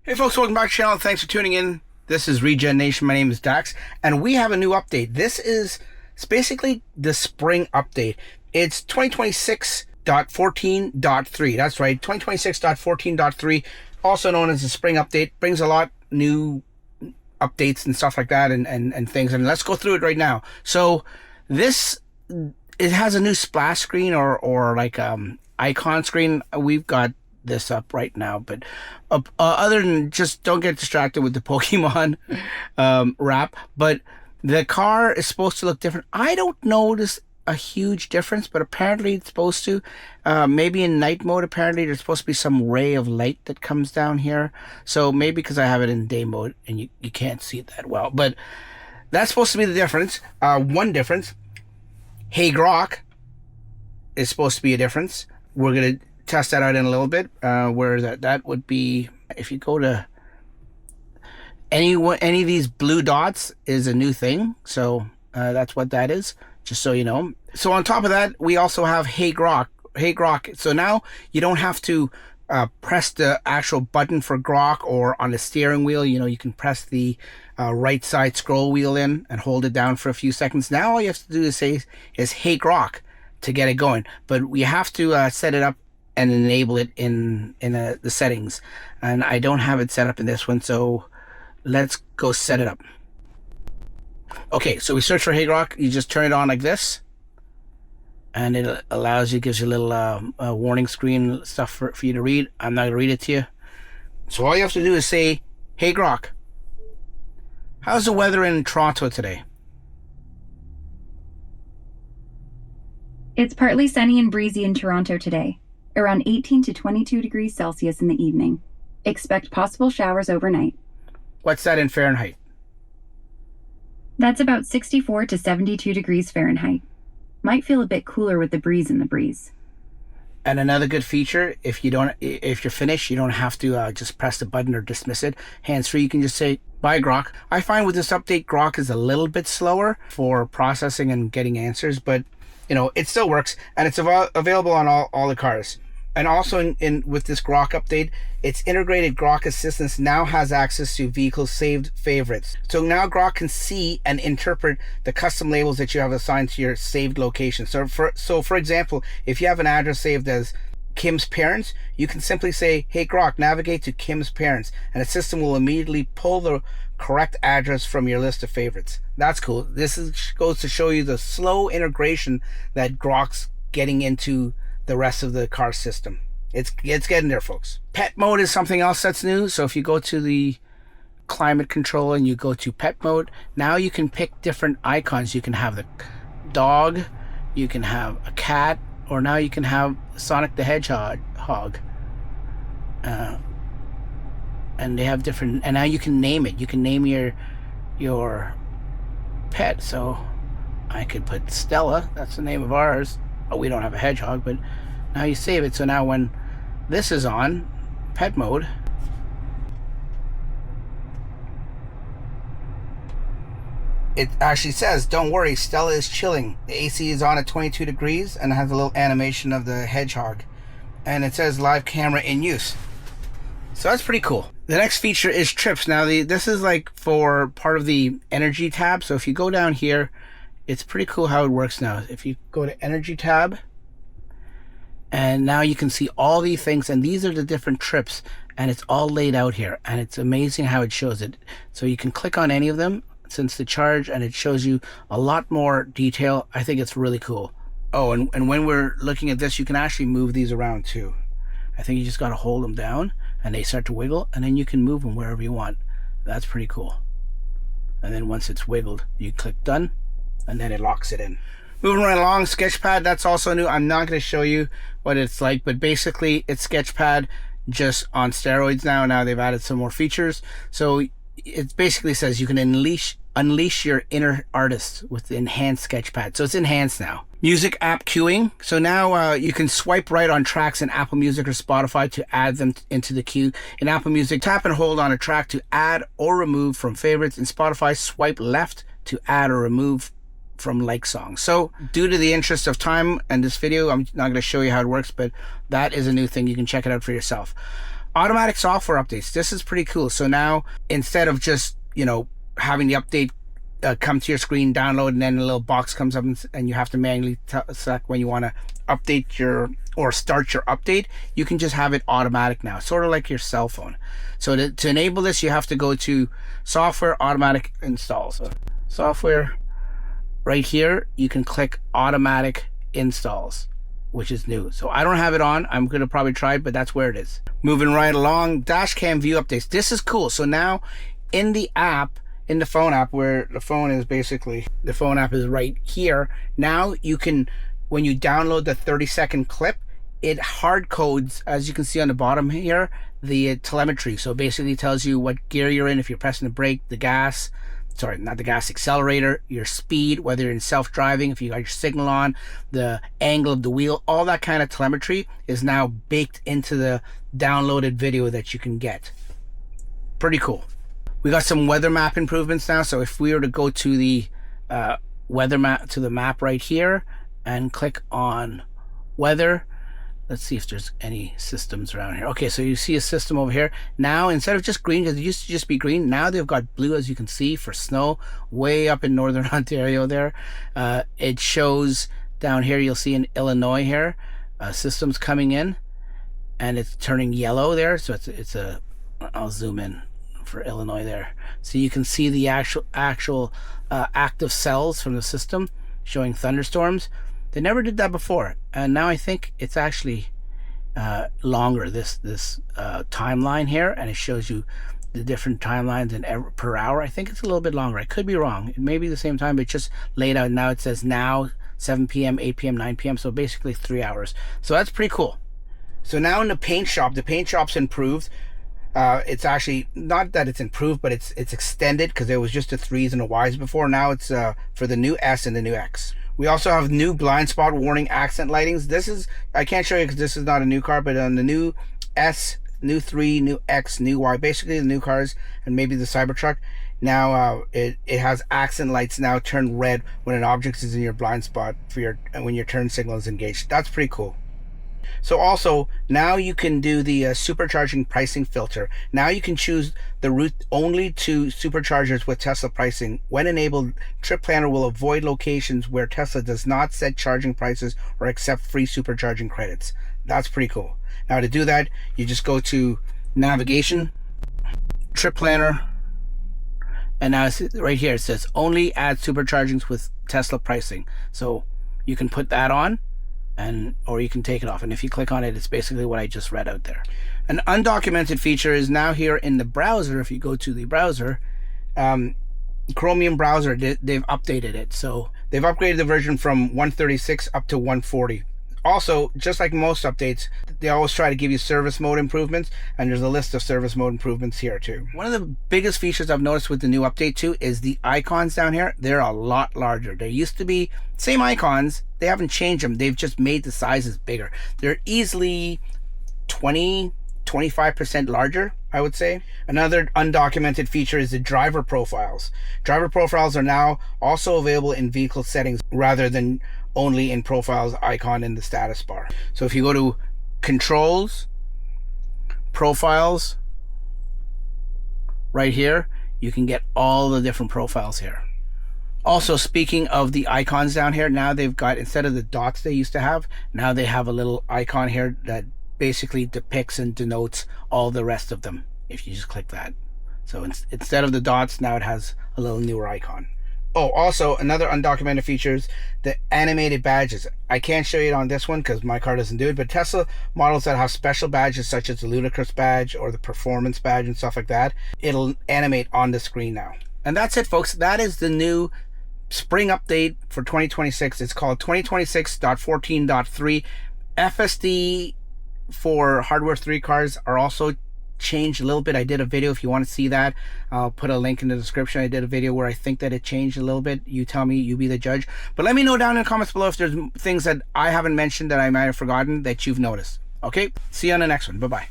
Hey folks, welcome back to the channel. Thanks for tuning in. This is Regen Nation. My name is Dax, and we have a new update. It's basically the spring update. It's 2026.14.3. That's right, 2026.14.3, also known as the spring update. Brings a lot new updates and stuff like that and things. And let's go through it right now. So it has a new splash screen or like icon screen. We've got this up right now, but other than just don't get distracted with the Pokemon wrap, but the car is supposed to look different. I don't notice a huge difference, but apparently it's supposed to. Maybe in night mode, apparently there's supposed to be some ray of light that comes down here, so maybe because I have it in day mode and you can't see it that well, but that's supposed to be the difference. One difference, Hey Grok is supposed to be a difference. We're gonna test that out in a little bit, where that would be if you go to any of these blue dots is a new thing, so that's what that is, just so you know. So on top of that, we also have Hey Grok. So now you don't have to press the actual button for Grok or on the steering wheel. You know, you can press the right side scroll wheel in and hold it down for a few seconds. Now all you have to do is say is Hey Grok to get it going, but we have to set it up and enable it in the settings, and I don't have it set up in this one, so let's go set it up. Okay, so we search for Hey Grok. You just turn it on like this, and it allows you, gives you a little warning screen stuff for you to read. I'm not gonna read it to you. So all you have to do is say, Hey Grok, how's the weather in Toronto today? It's partly sunny and breezy in Toronto today, around 18 to 22 degrees Celsius in the evening. Expect possible showers overnight. What's that in Fahrenheit? That's about 64 to 72 degrees Fahrenheit. Might feel a bit cooler with the breeze in the breeze. And another good feature, if you're finished, you don't have to just press the button or dismiss it. Hands-free, you can just say, bye Grok. I find with this update, Grok is a little bit slower for processing and getting answers, but you know, it still works, and it's available on all the cars. And also with this Grok update, its integrated Grok Assistant now has access to vehicle saved favorites. So now Grok can see and interpret the custom labels that you have assigned to your saved location. So for example, if you have an address saved as Kim's parents, you can simply say, Hey Grok, navigate to Kim's parents, and the system will immediately pull the correct address from your list of favorites. That's cool. Goes to show you the slow integration that Grok's getting into the rest of the car system. It's getting there, folks. Pet mode is something else that's new. So if you go to the climate control and you go to pet mode, now you can pick different icons. You can have the dog, you can have a cat, or now you can have Sonic the Hedgehog. And they have different, and now you can name it. You can name your pet. So I could put Stella, that's the name of ours. Oh, we don't have a hedgehog, but now you save it. So now when this is on pet mode, it actually says, don't worry, Stella is chilling. The AC is on at 22 degrees and it has a little animation of the hedgehog. And it says live camera in use. So that's pretty cool. The next feature is trips. Now this is like for part of the energy tab. So if you go down here, it's pretty cool how it works now. If you go to energy tab, and now you can see all these things, and these are the different trips, and it's all laid out here, and it's amazing how it shows it. So you can click on any of them since the charge, and it shows you a lot more detail. I think it's really cool. Oh, and when we're looking at this, you can actually move these around too. I think you just got to hold them down and they start to wiggle, and then you can move them wherever you want. That's pretty cool. And then once it's wiggled, you click done, and then it locks it in. Moving right along, Sketchpad, that's also new. I'm not going to show you what it's like, but basically it's Sketchpad just on steroids now. Now they've added some more features. So it basically says you can unleash your inner artist with the enhanced Sketchpad. So it's enhanced now. Music app queuing. So now you can swipe right on tracks in Apple Music or Spotify to add them into the queue. In Apple Music, tap and hold on a track to add or remove from favorites. In Spotify, swipe left to add or remove from like songs. So due to the interest of time and this video, I'm not going to show you how it works, but that is a new thing. You can check it out for yourself. Automatic software updates. This is pretty cool. So now instead of just, having the update come to your screen, download, and then a little box comes up and you have to manually select when you want to update or start your update, you can just have it automatic now, sort of like your cell phone. So to enable this, you have to go to software, automatic installs. So software, right here, you can click automatic installs, which is new. So I don't have it on. I'm going to probably try it, but that's where it is. Moving right along, Dashcam view updates. This is cool. So now in the app, in the phone app, where the phone is basically, the phone app is right here. Now you can, when you download the 30-second clip, it hard codes, as you can see on the bottom here, the telemetry. So basically it tells you what gear you're in, if you're pressing the brake, the gas, sorry, not the gas, accelerator, your speed, whether you're in self-driving, if you got your signal on, the angle of the wheel, all that kind of telemetry is now baked into the downloaded video that you can get. Pretty cool. We got some weather map improvements now. So if we were to go to the weather map, to the map right here, and click on weather, let's see if there's any systems around here. Okay, so you see a system over here. Now, instead of just green, because it used to just be green, now they've got blue, as you can see, for snow way up in northern Ontario there. It shows down here, you'll see in Illinois here, systems coming in, and it's turning yellow there. So it's a, I'll zoom in for Illinois there. So you can see the actual active cells from the system showing thunderstorms. They never did that before, and now I think it's actually longer, this timeline here, and it shows you the different timelines per hour. I think it's a little bit longer. I could be wrong. It may be the same time, but it's just laid out. Now it says now 7 p.m., 8 p.m., 9 p.m. So basically 3 hours. So that's pretty cool. So now in the paint shop's improved. It's actually not that it's improved, but it's extended, because there was just the 3s and the Ys before. Now it's for the new S and the new X. We also have new blind spot warning accent lightings. This is, I can't show you because this is not a new car, but on the new S, new 3, new X, new Y, basically the new cars, and maybe the Cybertruck, now it has accent lights now turn red when an object is in your blind spot when your turn signal is engaged. That's pretty cool. So also, now you can do the supercharging pricing filter. Now you can choose the route only to superchargers with Tesla pricing. When enabled, Trip Planner will avoid locations where Tesla does not set charging prices or accept free supercharging credits. That's pretty cool. Now to do that, you just go to Navigation, Trip Planner, and now right here it says only add superchargings with Tesla pricing. So you can put that on, or you can take it off, and if you click on it, it's basically what I just read out there. An undocumented feature is now here in the browser. If you go to the browser, Chromium browser, they've updated it. So they've upgraded the version from 136 up to 140. Also, just like most updates, they always try to give you service mode improvements, and there's a list of service mode improvements here too. One of the biggest features I've noticed with the new update too is the icons down here. They're a lot larger. There used to be same icons. They haven't changed them. They've just made the sizes bigger. They're easily 25% larger, I would say. Another undocumented feature is the driver profiles. Driver profiles are now also available in vehicle settings rather than only in profiles icon in the status bar. So if you go to controls, profiles, right here, you can get all the different profiles here. Also, speaking of the icons down here, now they've got, instead of the dots they used to have, now they have a little icon here that basically depicts and denotes all the rest of them, if you just click that. So instead of the dots, now it has a little newer icon. Oh, also another undocumented feature is the animated badges. I can't show you it on this one because my car doesn't do it, but Tesla models that have special badges such as the Ludicrous badge or the Performance badge and stuff like that, it'll animate on the screen now. And that's it, folks. That is the new spring update for 2026. It's called 2026.14.3. FSD for hardware 3 cars are also changed a little bit. I did a video, if you want to see that, I'll put a link in the description. I did a video where I think that it changed a little bit. You tell me, you be the judge. But let me know down in the comments below if there's things that I haven't mentioned that I might have forgotten that you've noticed. Okay, see you on the next one. Bye bye.